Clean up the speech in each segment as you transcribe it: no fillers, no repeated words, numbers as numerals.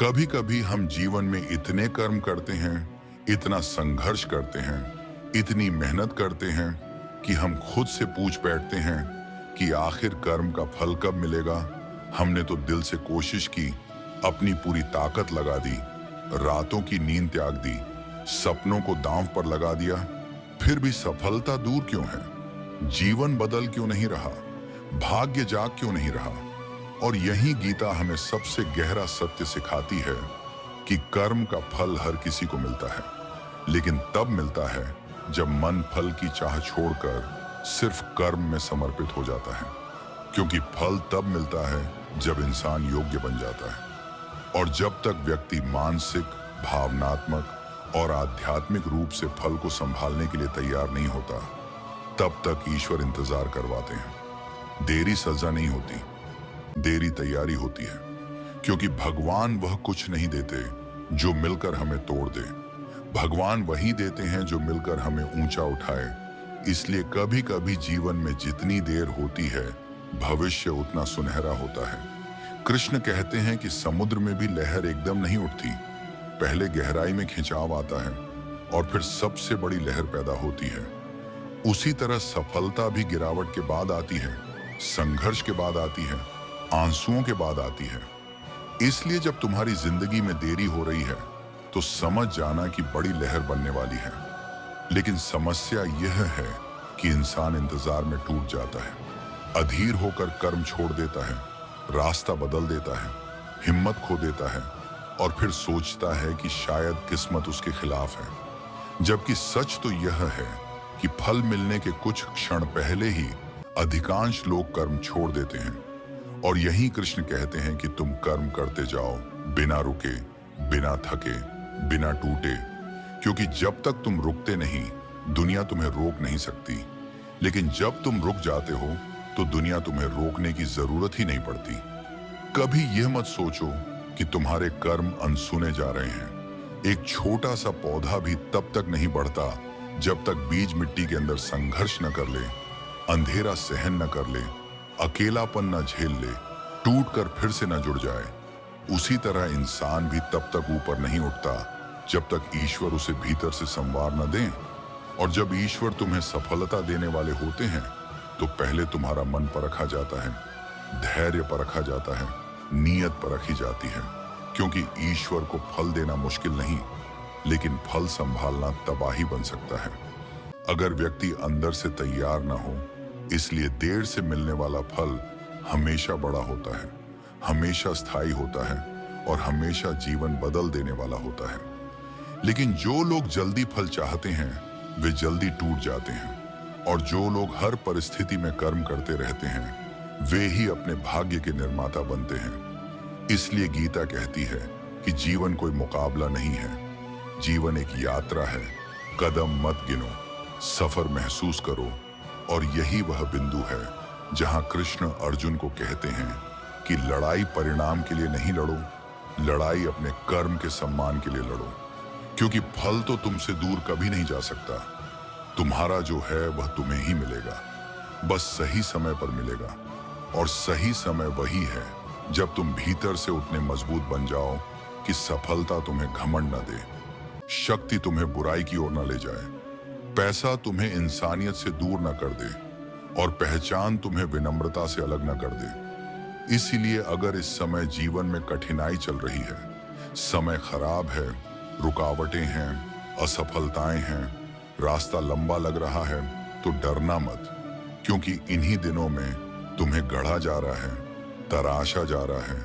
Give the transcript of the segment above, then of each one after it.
कभी कभी हम जीवन में इतने कर्म करते हैं, इतना संघर्ष करते हैं, इतनी मेहनत करते हैं कि हम खुद से पूछ बैठते हैं कि आखिर कर्म का फल कब मिलेगा। हमने तो दिल से कोशिश की, अपनी पूरी ताकत लगा दी, रातों की नींद त्याग दी, सपनों को दांव पर लगा दिया, फिर भी सफलता दूर क्यों है? जीवन बदल क्यों नहीं रहा? भाग्य जाग क्यों नहीं रहा? और यही गीता हमें सबसे गहरा सत्य सिखाती है कि कर्म का फल हर किसी को मिलता है, लेकिन तब मिलता है जब मन फल की चाह छोड़कर सिर्फ कर्म में समर्पित हो जाता है। क्योंकि फल तब मिलता है जब इंसान योग्य बन जाता है। और जब तक व्यक्ति मानसिक, भावनात्मक और आध्यात्मिक रूप से फल को संभालने के लिए तैयार नहीं होता, तब तक ईश्वर इंतजार करवाते हैं। देरी सजा नहीं होती, देरी तैयारी होती है। क्योंकि भगवान वह कुछ नहीं देते जो मिलकर हमें तोड़ दे। भगवान वही देते हैं जो मिलकर हमें ऊंचा उठाए। इसलिए कभी कभी जीवन में जितनी देर होती है, भविष्य उतना सुनहरा होता है। कृष्ण कहते हैं कि समुद्र में भी लहर एकदम नहीं उठती, पहले गहराई में खिंचाव आता है और फिर सबसे बड़ी लहर पैदा होती है। उसी तरह सफलता भी गिरावट के बाद आती है, संघर्ष के बाद आती है, आंसुओं के बाद आती है। इसलिए जब तुम्हारी जिंदगी में देरी हो रही है तो समझ जाना कि बड़ी लहर बनने वाली है। लेकिन समस्या यह है कि इंसान इंतजार में टूट जाता है, अधीर होकर कर्म छोड़ देता है, रास्ता बदल देता है, हिम्मत खो देता है और फिर सोचता है कि शायद किस्मत उसके खिलाफ है। जबकि सच तो यह है कि फल मिलने के कुछ क्षण पहले ही अधिकांश लोग कर्म छोड़ देते हैं। और यही कृष्ण कहते हैं कि तुम कर्म करते जाओ, बिना रुके, बिना थके, बिना टूटे। क्योंकि जब तक तुम रुकते नहीं, दुनिया तुम्हें रोक नहीं सकती। लेकिन जब तुम रुक जाते हो तो दुनिया तुम्हें रोकने की जरूरत ही नहीं पड़ती। कभी यह मत सोचो कि तुम्हारे कर्म अनसुने जा रहे हैं। एक छोटा सा पौधा भी तब तक नहीं बढ़ता जब तक बीज मिट्टी के अंदर संघर्ष न कर ले, अंधेरा सहन न कर ले, अकेलापन न झेल ले, टूट कर फिर से न जुड़ जाए। उसी तरह इंसान भी तब तक ऊपर नहीं उठता जब तक ईश्वर उसे भीतर से संवार न दे। और जब ईश्वर तुम्हें सफलता देने वाले होते हैं तो पहले तुम्हारा मन परखा जाता है, धैर्य परखा जाता है, नीयत परखी जाती है। क्योंकि ईश्वर को फल देना मुश्किल नहीं, लेकिन फल संभालना तबाही बन सकता है अगर व्यक्ति अंदर से तैयार ना हो। इसलिए देर से मिलने वाला फल हमेशा बड़ा होता है, हमेशा स्थायी होता है और हमेशा जीवन बदल देने वाला होता है। लेकिन जो लोग जल्दी फल चाहते हैं वे जल्दी टूट जाते हैं। और जो लोग हर परिस्थिति में कर्म करते रहते हैं वे ही अपने भाग्य के निर्माता बनते हैं। इसलिए गीता कहती है कि जीवन कोई मुकाबला नहीं है, जीवन एक यात्रा है। कदम मत गिनो, सफर महसूस करो। और यही वह बिंदु है जहां कृष्ण अर्जुन को कहते हैं कि लड़ाई परिणाम के लिए नहीं लड़ो, लड़ाई अपने कर्म के सम्मान के लिए लड़ो। क्योंकि फल तो तुमसे दूर कभी नहीं जा सकता, तुम्हारा जो है वह तुम्हें ही मिलेगा, बस सही समय पर मिलेगा। और सही समय वही है जब तुम भीतर से उतने मजबूत बन जाओ कि सफलता तुम्हें घमंड न दे, शक्ति तुम्हें बुराई की ओर न ले जाए, पैसा तुम्हें इंसानियत से दूर न कर दे और पहचान तुम्हें विनम्रता से अलग न कर दे। इसीलिए अगर इस समय जीवन में कठिनाई चल रही है, समय खराब है, रुकावटें हैं, असफलताएं हैं, रास्ता लंबा लग रहा है, तो डरना मत। क्योंकि इन्हीं दिनों में तुम्हें गढ़ा जा रहा है, तराशा जा रहा है,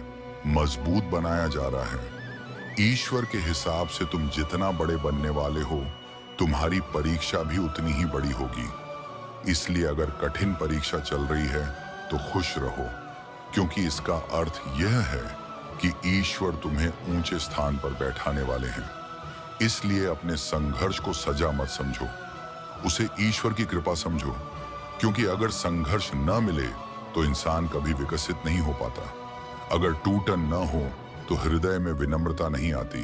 मजबूत बनाया जा रहा है। ईश्वर के हिसाब से तुम जितना बड़े बनने वाले हो, तुम्हारी परीक्षा भी उतनी ही बड़ी होगी। इसलिए अगर कठिन परीक्षा चल रही है तो खुश रहो, क्योंकि इसका अर्थ यह है कि ईश्वर तुम्हें ऊंचे स्थान पर बैठाने वाले हैं। इसलिए अपने संघर्ष को सजा मत समझो, उसे ईश्वर की कृपा समझो। क्योंकि अगर संघर्ष न मिले तो इंसान कभी विकसित नहीं हो पाता। अगर टूटन न हो तो हृदय में विनम्रता नहीं आती।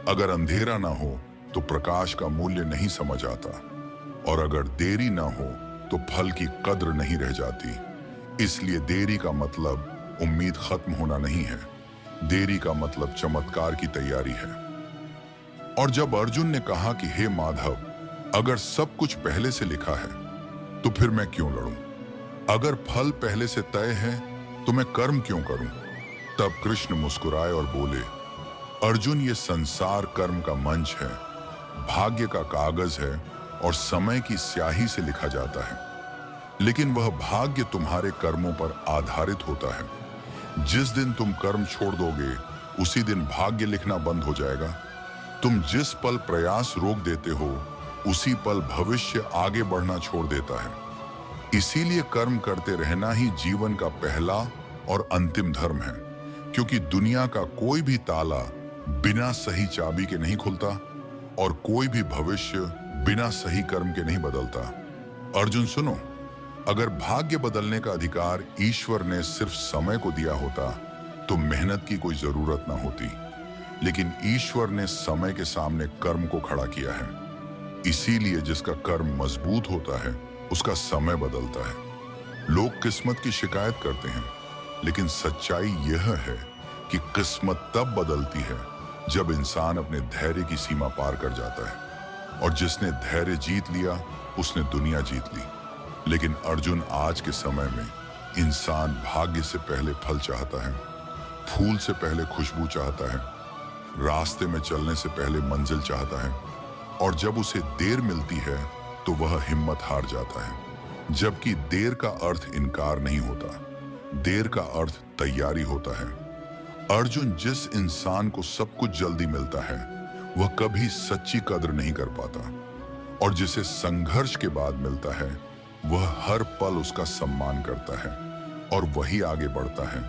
अगर अंधेरा ना हो तो प्रकाश का मूल्य नहीं समझ आता। और अगर देरी ना हो तो फल की कद्र नहीं रह जाती। इसलिए देरी का मतलब उम्मीद खत्म होना नहीं है, देरी का मतलब चमत्कार की तैयारी है। और जब अर्जुन ने कहा कि हे माधव, अगर सब कुछ पहले से लिखा है तो फिर मैं क्यों लड़ूं? अगर फल पहले से तय है तो मैं कर्म क्यों करूं? तब कृष्ण मुस्कुराए और बोले, अर्जुन, ये संसार कर्म का मंच है, भाग्य का कागज है और समय की स्याही से लिखा जाता है। लेकिन वह भाग्य तुम्हारे कर्मों पर आधारित होता है। जिस दिन तुम कर्म छोड़ दोगे उसी दिन भाग्य लिखना बंद हो जाएगा। तुम जिस पल प्रयास रोक देते हो उसी पल भविष्य आगे बढ़ना छोड़ देता है। इसीलिए कर्म करते रहना ही जीवन का पहला और अंतिम धर्म है, क्योंकि दुनिया का कोई भी ताला बिना सही चाबी के नहीं खुलता और कोई भी भविष्य बिना सही कर्म के नहीं बदलता। अर्जुन सुनो, अगर भाग्य बदलने का अधिकार ईश्वर ने सिर्फ समय को दिया होता तो मेहनत की कोई जरूरत ना होती। लेकिन ईश्वर ने समय के सामने कर्म को खड़ा किया है। इसीलिए जिसका कर्म मजबूत होता है उसका समय बदलता है। लोग किस्मत की शिकायत करते हैं, लेकिन सच्चाई यह है कि किस्मत तब बदलती है जब इंसान अपने धैर्य की सीमा पार कर जाता है। और जिसने धैर्य जीत लिया उसने दुनिया जीत ली। लेकिन अर्जुन, आज के समय में इंसान भाग्य से पहले फल चाहता है, फूल से पहले खुशबू चाहता है, रास्ते में चलने से पहले मंजिल चाहता है। और जब उसे देर मिलती है तो वह हिम्मत हार जाता है। जबकि देर का अर्थ इनकार नहीं होता, देर का अर्थ तैयारी होता है। अर्जुन, जिस इंसान को सब कुछ जल्दी मिलता है वह कभी सच्ची कद्र नहीं कर पाता, और जिसे संघर्ष के बाद मिलता है वह हर पल उसका सम्मान करता है और वही आगे बढ़ता है।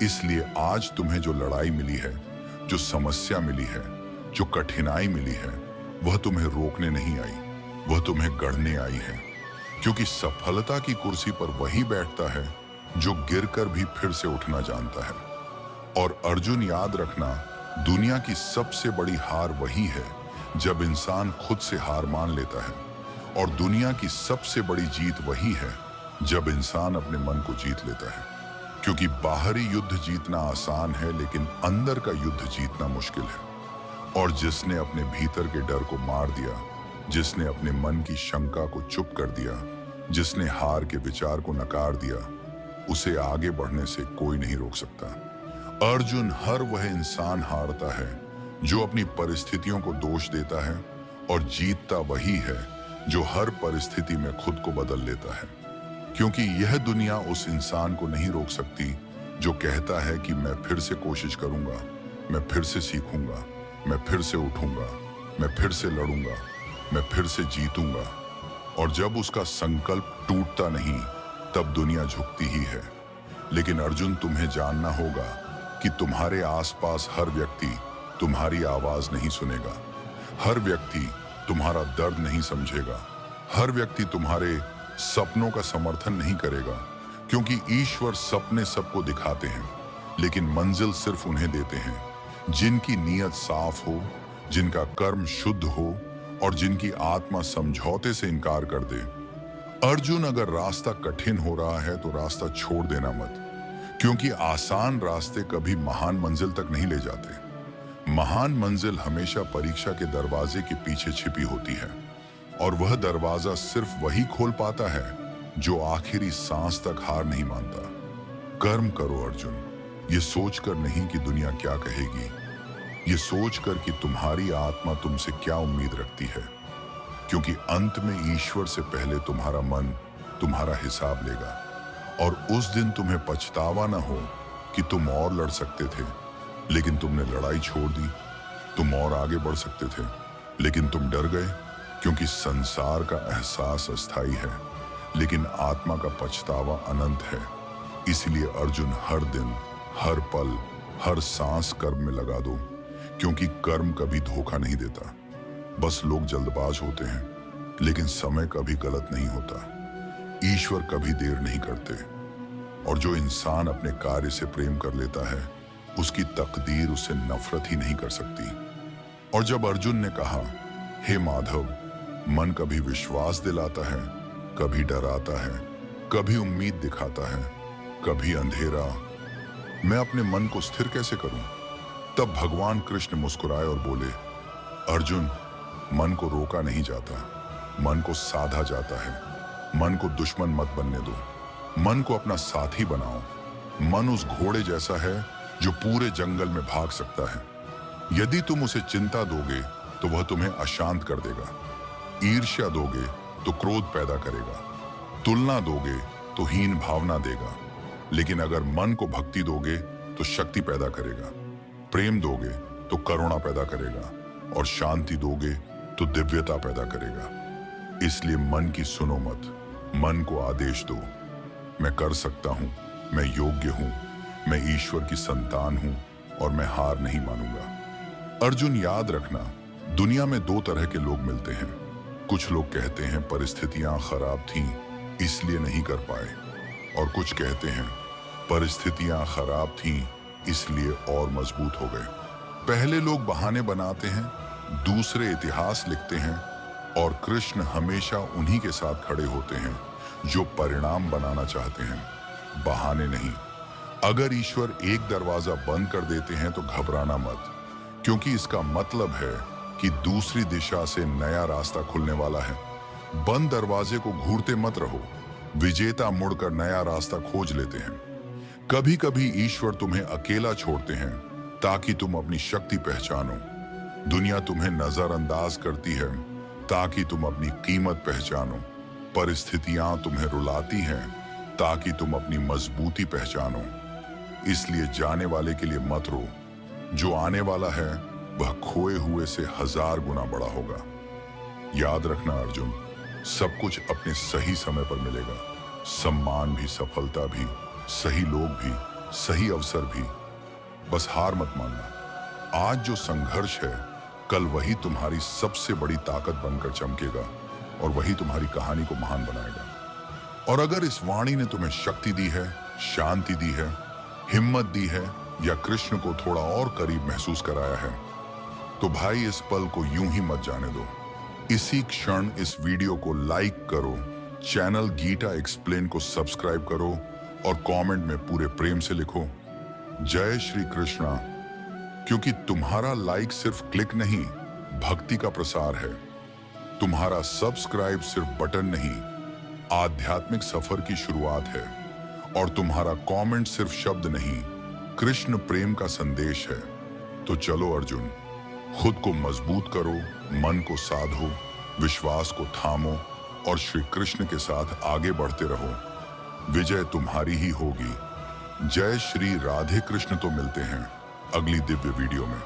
इसलिए आज तुम्हें जो लड़ाई मिली है, जो समस्या मिली है, जो कठिनाई मिली है, वह तुम्हें रोकने नहीं आई, वह तुम्हें गढ़ने आई है। क्योंकि सफलता की कुर्सी पर वही बैठता है जो गिरकर भी फिर से उठना जानता है। और अर्जुन, याद रखना, दुनिया की सबसे बड़ी हार वही है जब इंसान खुद से हार मान लेता है, और दुनिया की सबसे बड़ी जीत वही है जब इंसान अपने मन को जीत लेता है। क्योंकि बाहरी युद्ध जीतना आसान है, लेकिन अंदर का युद्ध जीतना मुश्किल है। और जिसने अपने भीतर के डर को मार दिया, जिसने अपने मन की शंका को चुप कर दिया, जिसने हार के विचार को नकार दिया, उसे आगे बढ़ने से कोई नहीं रोक सकता। अर्जुन, हर वह इंसान हारता है जो अपनी परिस्थितियों को दोष देता है, और जीतता वही है जो हर परिस्थिति में खुद को बदल लेता है। क्योंकि यह दुनिया उस इंसान को नहीं रोक सकती जो कहता है कि मैं फिर से कोशिश करूंगा, मैं फिर से सीखूंगा, मैं फिर से उठूंगा, मैं फिर से लड़ूंगा, मैं फिर से जीतूंगा। और जब उसका संकल्प टूटता नहीं तब दुनिया झुकती ही है। लेकिन अर्जुन, तुम्हें जानना होगा कि तुम्हारे आसपास हर व्यक्ति तुम्हारी आवाज नहीं सुनेगा, हर व्यक्ति तुम्हारा दर्द नहीं समझेगा, हर व्यक्ति तुम्हारे सपनों का समर्थन नहीं करेगा। क्योंकि ईश्वर सपने सबको दिखाते हैं, लेकिन मंजिल सिर्फ उन्हें देते हैं जिनकी नीयत साफ हो, जिनका कर्म शुद्ध हो और जिनकी आत्मा समझौते से इनकार कर दे। अर्जुन, अगर रास्ता कठिन हो रहा है तो रास्ता छोड़ देना मत, क्योंकि आसान रास्ते कभी महान मंजिल तक नहीं ले जाते। महान मंजिल हमेशा परीक्षा के दरवाजे के पीछे छिपी होती है, और वह दरवाजा सिर्फ वही खोल पाता है जो आखिरी सांस तक हार नहीं मानता। कर्म करो अर्जुन, ये सोचकर नहीं कि दुनिया क्या कहेगी, ये सोचकर कि तुम्हारी आत्मा तुमसे क्या उम्मीद रखती है। क्योंकि अंत में ईश्वर से पहले तुम्हारा मन तुम्हारा हिसाब लेगा, और उस दिन तुम्हें पछतावा ना हो कि तुम और लड़ सकते थे लेकिन तुमने लड़ाई छोड़ दी। तुम और आगे बढ़ सकते थे लेकिन तुम डर गए। क्योंकि संसार का एहसास अस्थाई है, लेकिन आत्मा का पछतावा अनंत है। इसलिए अर्जुन, हर दिन, हर पल, हर सांस कर्म में लगा दो, क्योंकि कर्म कभी धोखा नहीं देता। बस लोग जल्दबाज होते हैं, लेकिन समय कभी गलत नहीं होता। ईश्वर कभी देर नहीं करते, और जो इंसान अपने कार्य से प्रेम कर लेता है उसकी तकदीर उसे नफरत ही नहीं कर सकती। और जब अर्जुन ने कहा, हे माधव, मन कभी विश्वास दिलाता है, कभी डराता है, कभी उम्मीद दिखाता है, कभी अंधेरा, मैं अपने मन को स्थिर कैसे करूं? तब भगवान कृष्ण मुस्कुराए और बोले, अर्जुन, मन को रोका नहीं जाता, मन को साधा जाता है। मन को दुश्मन मत बनने दो, मन को अपना साथी बनाओ। मन उस घोड़े जैसा है जो पूरे जंगल में भाग सकता है। यदि तुम उसे चिंता दोगे तो वह तुम्हें अशांत कर देगा। ईर्ष्या दोगे तो क्रोध पैदा करेगा। तुलना दोगे तो हीन भावना देगा। लेकिन अगर मन को भक्ति दोगे तो शक्ति पैदा करेगा। प्रेम दोगे तो करुणा पैदा करेगा और शांति दोगे तो दिव्यता पैदा करेगा। इसलिए मन की सुनो मत, मन को आदेश दो, मैं कर सकता हूं, मैं योग्य हूं, मैं ईश्वर की संतान हूं और मैं हार नहीं मानूंगा। अर्जुन, याद रखना, दुनिया में दो तरह के लोग मिलते हैं। कुछ लोग कहते हैं परिस्थितियां खराब थीं इसलिए नहीं कर पाए, और कुछ कहते हैं परिस्थितियां खराब थीं इसलिए और मजबूत हो गए। पहले लोग बहाने बनाते हैं, दूसरे इतिहास लिखते हैं, और कृष्ण हमेशा उन्हीं के साथ खड़े होते हैं जो परिणाम बनाना चाहते हैं, बहाने नहीं। अगर ईश्वर एक दरवाजा बंद कर देते हैं तो घबराना मत, क्योंकि इसका मतलब है कि दूसरी दिशा से नया रास्ता खुलने वाला है। बंद दरवाजे को घूरते मत रहो, विजेता मुड़कर नया रास्ता खोज लेते हैं। कभी कभी ईश्वर तुम्हें अकेला छोड़ते हैं ताकि तुम अपनी शक्ति पहचानो। दुनिया तुम्हें नजरअंदाज करती है ताकि तुम अपनी कीमत पहचानो। परिस्थितियां तुम्हें रुलाती हैं ताकि तुम अपनी मजबूती पहचानो। इसलिए जाने वाले के लिए मत रो, जो आने वाला है वह खोए हुए से 1000 गुना बड़ा होगा। याद रखना अर्जुन, सब कुछ अपने सही समय पर मिलेगा। सम्मान भी, सफलता भी, सही लोग भी, सही अवसर भी। बस हार मत मानना। आज जो संघर्ष है, कल वही तुम्हारी सबसे बड़ी ताकत बनकर चमकेगा और वही तुम्हारी कहानी को महान बनाएगा। और अगर इस वाणी ने तुम्हें शक्ति दी है, शांति दी है, हिम्मत दी है, या कृष्ण को थोड़ा और करीब महसूस कराया है, तो भाई इस पल को यूं ही मत जाने दो। इसी क्षण इस वीडियो को लाइक करो, चैनल गीता एक्सप्लेन को सब्सक्राइब करो और कमेंट में पूरे प्रेम से लिखो, जय श्री कृष्णा। क्योंकि तुम्हारा लाइक सिर्फ क्लिक नहीं, भक्ति का प्रसार है। तुम्हारा सब्सक्राइब सिर्फ बटन नहीं, आध्यात्मिक सफर की शुरुआत है। और तुम्हारा कमेंट सिर्फ शब्द नहीं, कृष्ण प्रेम का संदेश है। तो चलो अर्जुन, खुद को मजबूत करो, मन को साधो, विश्वास को थामो और श्री कृष्ण के साथ आगे बढ़ते रहो। विजय तुम्हारी ही होगी। जय श्री राधे कृष्ण। तो मिलते हैं अगली दिव्य वीडियो में।